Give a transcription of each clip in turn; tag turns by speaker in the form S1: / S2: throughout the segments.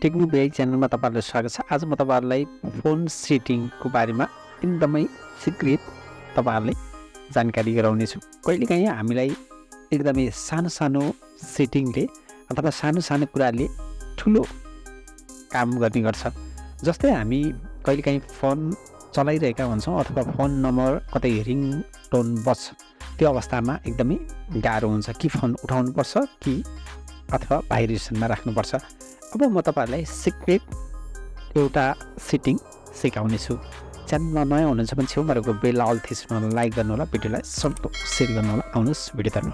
S1: Technique बेआई च्यानलमा तपाईँहरूलाई स्वागत छ। आज म तपाईँहरूलाई फोन सेटिङको बारेमा एकदमै सिक्रेट तपाईँहरूलाई जानकारी गराउनेछु। कहिलेकाहीँ हामीलाई एकदमै सानो सानो सेटिङले अथवा सानो सानो कुराले ठुलो काम गर्ने गर्छ। जस्तै हामी कहिलेकाहीँ फोन चलाइरहेका हुन्छौँ अथवा फोन नम्बर कतै रिङटोन बज्छ, त्यो अवस्थामा एकदमै गाह्रो हुन्छ कि फोन उठाउनुपर्छ कि अथवा भाइब्रेसनमा राख्नुपर्छ। अब म तपाईँहरूलाई सिक्रेट एउटा सेटिङ सिकाउनेछु। च्यानलमा नयाँ हुनुहुन्छ भने छेउमा रहेको बेल अल थिच्नु होला, लाइक गर्नु होला, भिडियोलाई सक्दो सेयर गर्नु होला। आउनुहोस् भिडियोतर्फ।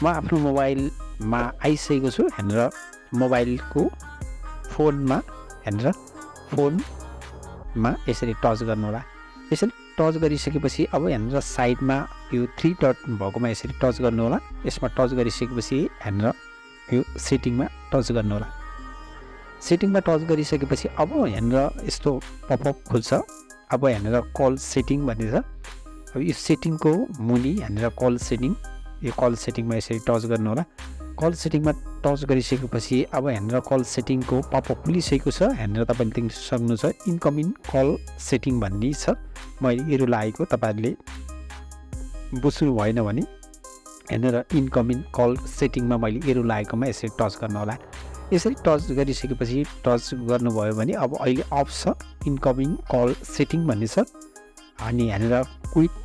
S1: म आफ्नो मोबाइलमा आइसकेको छु। हेरेर मोबाइलको फोनमा हेरेर फोनमा यसरी टच गर्नु होला। यसरी टच गरिसकेपछि अब हेरेर साइडमा यो 3 डट भएकोमा यसरी टच गर्नु होला। यसमा टच गरिसकेपछि हेरेर यो सेटिङमा टच गर्नु होला। सेटिङमा टच गरिसकेपछि अब हेरेर यस्तो पपअप खुल्छ। अब हेरेर कल सेटिङ भन्ने छ। अब यो सेटिङको मुनि हेरेर कल सेटिङ, यो कल सेटिङमा यसरी टच गर्नु होला। कल सेटिङमा टच गरिसकेपछि अब हेरेर कल सेटिङको पपअप खुलिसकेको छ। हेरेर तपाईँले देख्न सक्नुहुन्छ इन्कमिङ कल सेटिङ भन्ने छ। मैले एरो लागेको तपाईँहरूले बुझ्नु भएन भने हेरेर इन्कमिङ कल सेटिङमा मैले एरो लागेकोमा यसरी टच गर्नु होला। यसरी टच गरिसकेपछि टच गर्नुभयो भने अब अहिले अफ छ, इन्कमिङ कल सेटिङ भन्ने छ। अनि यहाँनिर क्विट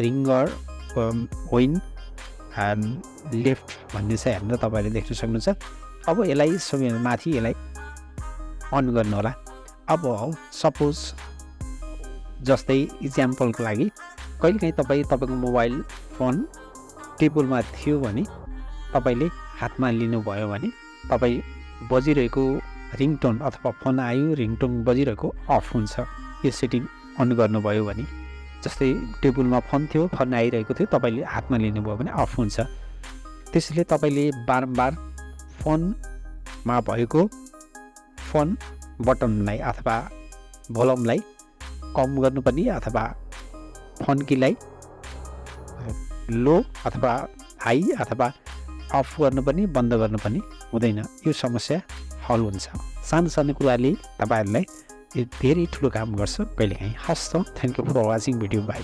S1: रिङ्गर विन लेफ्ट भन्ने छ। हेरेर तपाईँले देख्न सक्नुहुन्छ। अब यसलाई सबैभन्दा माथि यसलाई अन गर्नु होला। अब सपोज जस्तै इक्जाम्पलको लागि कहिलेकाहीँ तपाईँको मोबाइल फोन टेबलमा थियो भने तपाईँले हातमा लिनुभयो भने तपाईँ बजिरहेको रिङटोन अथवा फोन आयो, रिङटोन बजिरहेको अफ हुन्छ। यो सेटिङ अन गर्नुभयो भने जस्तै टेबलमा फोन थियो, फोन आइरहेको थियो, तपाईँले हातमा लिनुभयो भने अफ हुन्छ। त्यसैले तपाईँले बारम्बार फोनमा भएको फोन बटनलाई अथवा भोल्युमलाई कम गर्नुपर्ने अथवा फोन कीलाई लो अथवा हाई अथवा अफ गर्नुपर्ने, बन्द गर्नुपर्ने हुँदैन। यो समस्या हल हुन्छ। सानो सानो कुराले तपाईँहरूलाई धेरै ठुलो काम गर्छ कहिलेकाहीँ। हस् त, thank you for watching video. By.